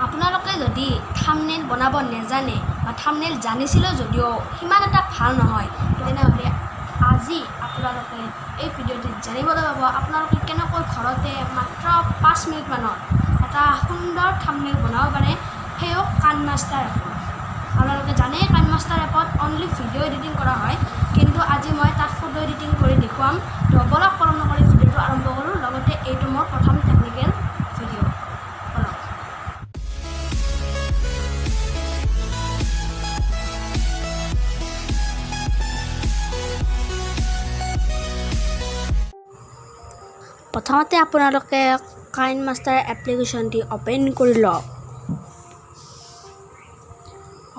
আপোনালোকে যদি থাম্বনেইল বনাব নেজানে বা থাম্বনেইল জানিছিলেও যদিও সিমান এটা ভাল নহয় তেনেহ'লে আজি আপোনালোকে এই ভিডিঅ'টোত জানিবলৈ পাব আপোনালোকে কেনেকৈ ঘৰতে মাত্ৰ 5 মিনিটমানত এটা সুন্দৰ থাম্বনেইল বনাব পাৰে সেইও কাইনমাষ্টাৰ এপত। আপোনালোকে জানেই কাইনমাষ্টাৰ এপত অনলি ভিডিঅ' এডিটিং কৰা হয়, কিন্তু আজি মই তাত ফটো এডিটিং কৰি দেখুৱাম। তো বলক পলম নকৰি ভিডিঅ'টো আৰম্ভ কৰোঁ। লগতে এইটো মোৰ প্ৰথম টেকনিকেল ভিডিঅ'। বলক। প্ৰথমতে আপোনালোকে কাইনমাষ্টাৰ এপ্লিকেশ্যনটি অ'পেন কৰি লওক।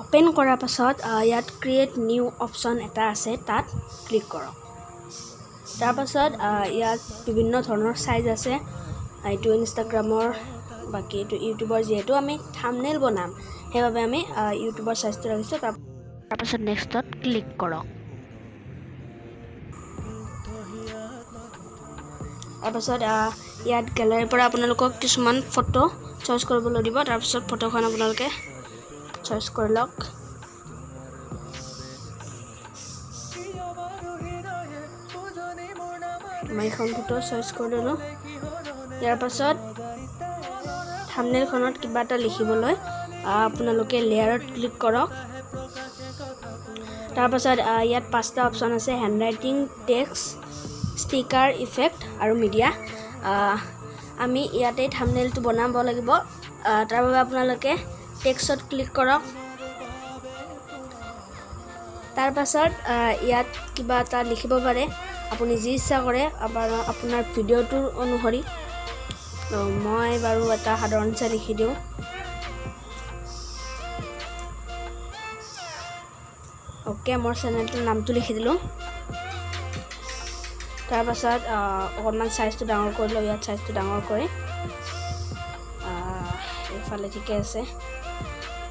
অ'পেন কৰাৰ পাছত ইয়াত ক্ৰিয়েট নিউ অপশ্যন এটা আছে, তাত ক্লিক কৰক। তাৰপাছত ইয়াত বিভিন্ন ধৰণৰ চাইজ আছে। এইটো ইনষ্টাগ্ৰামৰ, বাকী এইটো ইউটিউবৰ। যিহেতু আমি থাম্বনেইল বনাম সেইবাবে আমি ইউটিউবৰ চাইজটো ৰাখিছোঁ। তাৰপাছত নেক্সটত ক্লিক কৰক। তাৰপাছত ইয়াত গেলাৰীৰ পৰা আপোনালোকক কিছুমান ফটো চইচ কৰিবলৈ দিব। তাৰপিছত ফটোখন আপোনালোকে চইচ কৰি লওক। মই এখন ফটো চইচ কৰি ল'লোঁ। ইয়াৰ পাছত থাম্বনেইলখনত কিবা এটা লিখিবলৈ আপোনালোকে লেয়াৰত ক্লিক কৰক। তাৰপাছত ইয়াত 5টা অপশ্যন আছে: hand writing, text, sticker, effect আৰু মিডিয়া। আমি ইয়াতে থাম্বনেইলটো বনাব লাগিব। তাৰ বাবে আপোনালোকে টেক্সটত ক্লিক কৰক। তাৰপাছত ইয়াত কিবা এটা লিখিব পাৰে, আপুনি যি ইচ্ছা কৰে আপোনাৰ ভিডিঅ'টোৰ অনুসৰি। মই বাৰু এটা সাধাৰণকৈ লিখি দিওঁ। অ'কে, মোৰ চেনেলটোৰ নামটো লিখি দিলোঁ। তাৰপাছত অকণমান চাইজটো ডাঙৰ কৰি লওঁ। ইয়াত চাইজটো ডাঙৰ কৰি এইফালে ঠিকে আছে।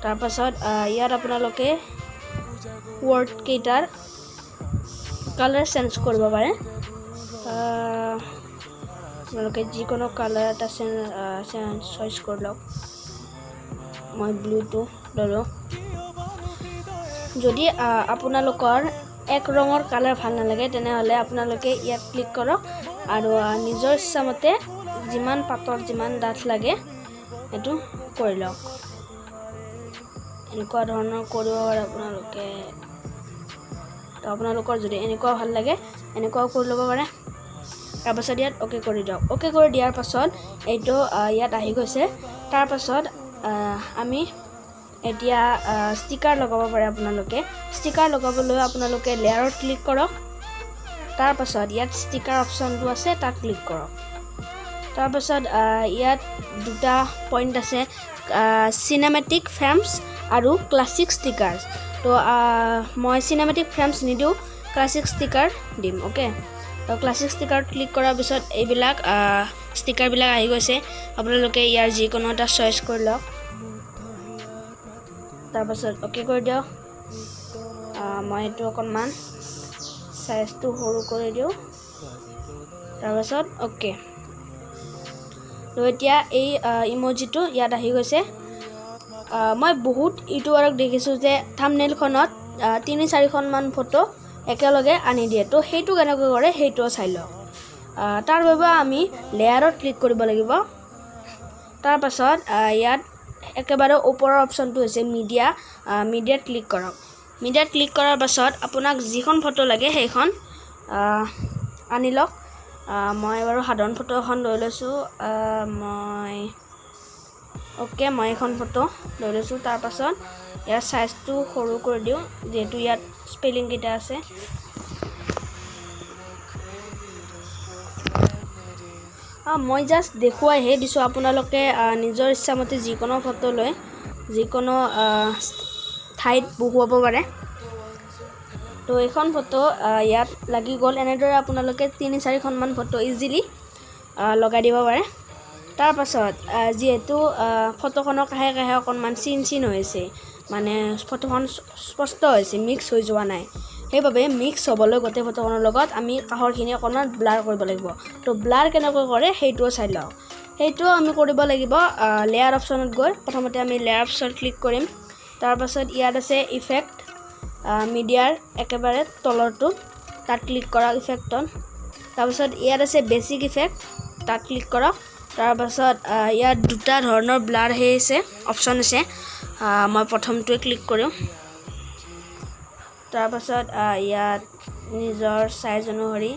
তাৰপাছত ইয়াত আপোনালোকে ৱৰ্ডকেইটাৰ কালাৰ চেঞ্জ কৰিব পাৰে। আপোনালোকে যিকোনো কালাৰ এটা চইচ কৰি লওক। মই ব্লুটো ল'লোঁ। যদি আপোনালোকৰ এক ৰঙৰ কালাৰ ভাল নালাগে তেনেহ'লে আপোনালোকে ইয়াত ক্লিক কৰক আৰু নিজৰ ইচ্ছামতে যিমান পাতল যিমান ডাঠ লাগে সেইটো কৰি লওক। এনেকুৱা ধৰণৰ কৰিব পাৰে আপোনালোকে। তো আপোনালোকৰ যদি এনেকুৱা ভাল লাগে এনেকুৱাও কৰি ল'ব পাৰে। তাৰপাছত ইয়াত অ'কে কৰি দিয়ক। অ'কে কৰি দিয়াৰ পাছত এইটো ইয়াত আহি গৈছে। তাৰপাছত আমি এতিয়া ষ্টিকাৰ লগাব পাৰে আপোনালোকে। ষ্টিকাৰ লগাবলৈ আপোনালোকে লেয়াৰত ক্লিক কৰক। তাৰপাছত ইয়াত ষ্টিকাৰ অপশ্যনটো আছে, তাত ক্লিক কৰক। তাৰপাছত ইয়াত 2টা পইণ্ট আছে: চিনেমেটিক ফ্ৰেমছ আৰু ক্লাছিক ষ্টিকাৰ্ছ। তো মই চিনেমেটিক ফ্ৰেমছ নিদিওঁ, ক্লাছিক ষ্টিকাৰ দিম। অ'কে, তো ক্লাছিক ষ্টিকাৰত ক্লিক কৰাৰ পিছত এইবিলাক ষ্টিকাৰবিলাক আহি গৈছে। আপোনালোকে ইয়াৰ যিকোনো এটা চইচ কৰি লওক। তাৰপাছত অ'কে কৰি দিয়ক। মই এইটো অকণমান চাইজটো সৰু কৰি দিওঁ। তাৰপাছত অ'কে। তো এতিয়া এই ইম'জিটো ইয়াত আহি গৈছে। মই বহুত ইউটিউবাৰক দেখিছোঁ যে থাম্বনেইলখনত 3-4খনমান ফটো একেলগে আনি দিয়ে। তো সেইটো কেনেকৈ কৰে সেইটোও চাই লওক। তাৰ বাবে আমি লেয়াৰত ক্লিক কৰিব লাগিব। তাৰপাছত ইয়াত একেবাৰে ওপৰৰ অপশ্যনটো হৈছে মিডিয়া। মিডিয়াত ক্লিক কৰক। মিডিয়াত ক্লিক কৰাৰ পাছত আপোনাক যিখন ফটো লাগে সেইখন আনি লওক। মই বাৰু সাধাৰণ ফটো এখন লৈ লৈছোঁ। মই এখন ফটো লৈ লৈছোঁ। তাৰপাছত ইয়াৰ চাইজটো সৰু কৰি দিওঁ, যিহেতু ইয়াত স্পেলিংকেইটা আছে। মই জাষ্ট দেখুৱাইহে দিছোঁ। আপোনালোকে নিজৰ ইচ্ছামতে যিকোনো ফটো লৈ যিকোনো ঠাইত বহুৱাব পাৰে। তো এইখন ফটো ইয়াত লাগি গ'ল। এনেদৰে আপোনালোকে 3-4খনমান ফটো ইজিলি লগাই দিব পাৰে। তাৰপাছত যিহেতু ফটোখনৰ কাষে কাষে অকণমান চিন হৈছে, মানে ফটোখন স্পষ্ট হৈছে, মিক্স হৈ যোৱা নাই, সেইবাবে মিক্স হ'বলৈ গোটেই ফটোখনৰ লগত আমি কাষৰখিনি অকণমান ব্লাৰ কৰিব লাগিব। তো ব্লাৰ কেনেকৈ কৰে সেইটোও চাই লওক। সেইটো আমি কৰিব লাগিব লেয়াৰ অপশ্যনত গৈ প্ৰথমতে আমি লেয়াৰ অপশ্যন ক্লিক কৰিম তাৰ পাছত ইয়াত আছে ইফেক্ট মিডিয়াৰ একেবাৰে তলৰটো তাত ক্লিক কৰক ইফেক্টত তাৰ পাছত ইয়াত আছে বেসিক ইফেক্ট তাত ক্লিক কৰক তাৰ পাছত ইয়াত দুটা ধৰণৰ ব্লাৰ আছে অপশ্যন আছে মই প্ৰথমটোৱে ক্লিক কৰিম তাৰ পাছত ইয়াত নিজৰ সাইজ অনুসৰি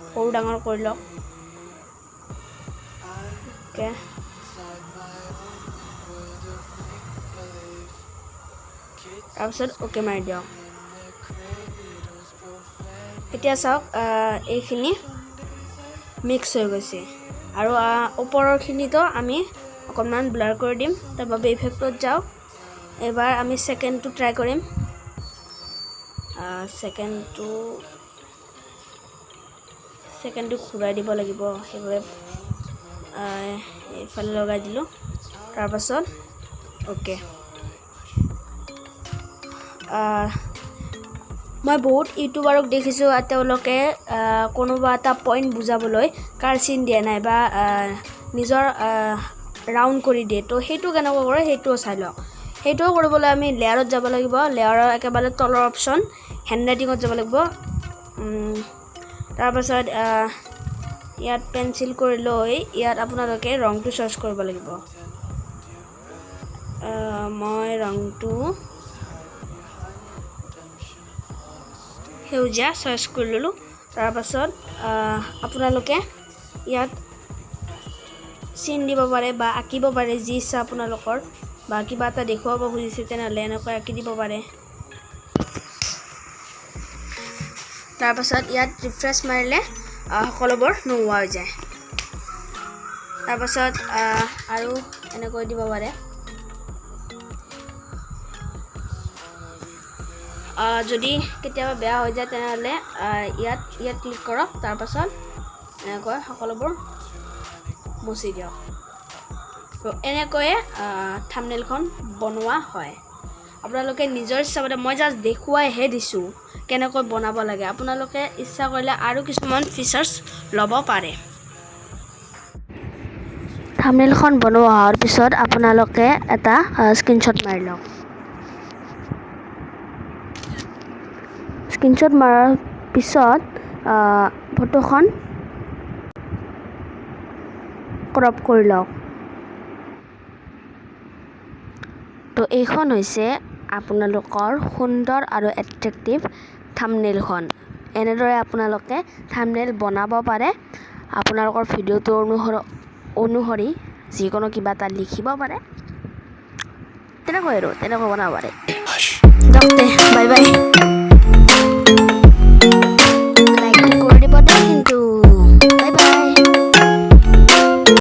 সৰু ডাঙৰ কৰি লওক ওকে তাৰ পাছত ওকে মাৰি দিয়ক এতিয়া চাওক এইখিনি মিক্স হৈ গৈছে আৰু ওপৰৰখিনিতো আমি অকণমান ব্লাৰ কৰি দিম তাৰ বাবে ইফেক্টত যাওক এবাৰ আমি সেকেন্ডটো ট্ৰাই কৰিম সেকেন্ডটো ঘূৰাই দিব লাগিব সেইবাবে এইফালে লগাই দিলোঁ তাৰ পাছত ওকে মই বহুত ইউটিউবাৰক দেখিছোঁ তেওঁলোকে কোনোবা এটা পইণ্ট বুজাবলৈ কাৰ্চিন দিয়া নাই বা নিজৰ ৰাউণ্ড কৰি দিয়ে তো সেইটো কেনেকৈ কৰে সেইটোও চাই লওক সেইটোও কৰিবলৈ আমি লেয়াৰত যাব লাগিব লেয়াৰৰ একেবাৰে তলৰ অপশ্যন হেণ্ডৰাইটিঙত যাব লাগিব তাৰ পাছত ইয়াত পেন্সিল কৰি লৈ ইয়াত আপোনালোকে ৰংটো চইচ কৰিব লাগিব মই ৰংটো সেউজীয়া চইচ কৰি ললোঁ তাৰ পাছত আপোনালোকে ইয়াত চিন দিব পাৰে বা আঁকিব পাৰে যি ইচ্ছা আপোনালোকৰ বা কিবা এটা দেখুৱাব খুজিছে তেনেহ'লে এনেকৈ আঁকি দিব পাৰে তাৰ পাছত ইয়াত ৰিফ্ৰেছ মাৰিলে সকলোবোৰ নোহোৱা হৈ যায় তাৰ পাছত আৰু এনেকৈ দিব পাৰে যদি কেতিয়াবা বেয়া হৈ যায় তেনেহ'লে ইয়াত ক্লিক কৰক তাৰ পাছত এনেকৈ সকলোবোৰ মুছি দিয়ক তো এনেকৈয়ে থাম্বনেইলখন বনোৱা হয় আপোনালোকে নিজৰ ইচ্ছামতে মই জাষ্ট দেখুৱাইহে দিছোঁ কেনেকৈ বনাব লাগে আপোনালোকে ইচ্ছা কৰিলে আৰু কিছুমান ফিচাৰ্ছ ল'ব পাৰে থাম্বনেইলখন বনোৱা হোৱাৰ পিছত আপোনালোকে এটা স্ক্ৰীনশ্বট মাৰি লওক স্ক্ৰীনশ্বট মাৰাৰ পিছত ফটোখন ক্ৰপ কৰি লওক তো এইখন হৈছে আপোনালোকৰ সুন্দৰ আৰু এট্ৰেক্টিভ থাম্বনেইলখন এনেদৰে আপোনালোকে থাম্বনেইল বনাব পাৰে আপোনালোকৰ ভিডিঅ'টো অনুসৰি যিকোনো কিবা এটা লিখিব পাৰে তেনেকৈ বনাব পাৰে বাই বাই